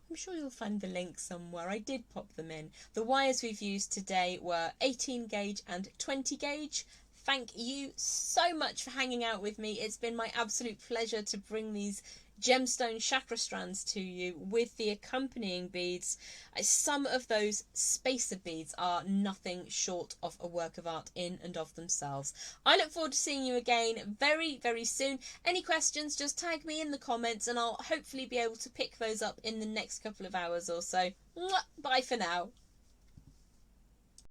S1: I'm sure you'll find the link somewhere. I did pop them in. The wires we've used today were 18 gauge and 20 gauge. Thank you so much for hanging out with me. It's been my absolute pleasure to bring these gemstone chakra strands to you with the accompanying beads. Some of those spacer beads are nothing short of a work of art in and of themselves. I look forward to seeing you again very, very soon. Any questions, just tag me in the comments and I'll hopefully be able to pick those up in the next couple of hours or so. Bye for now.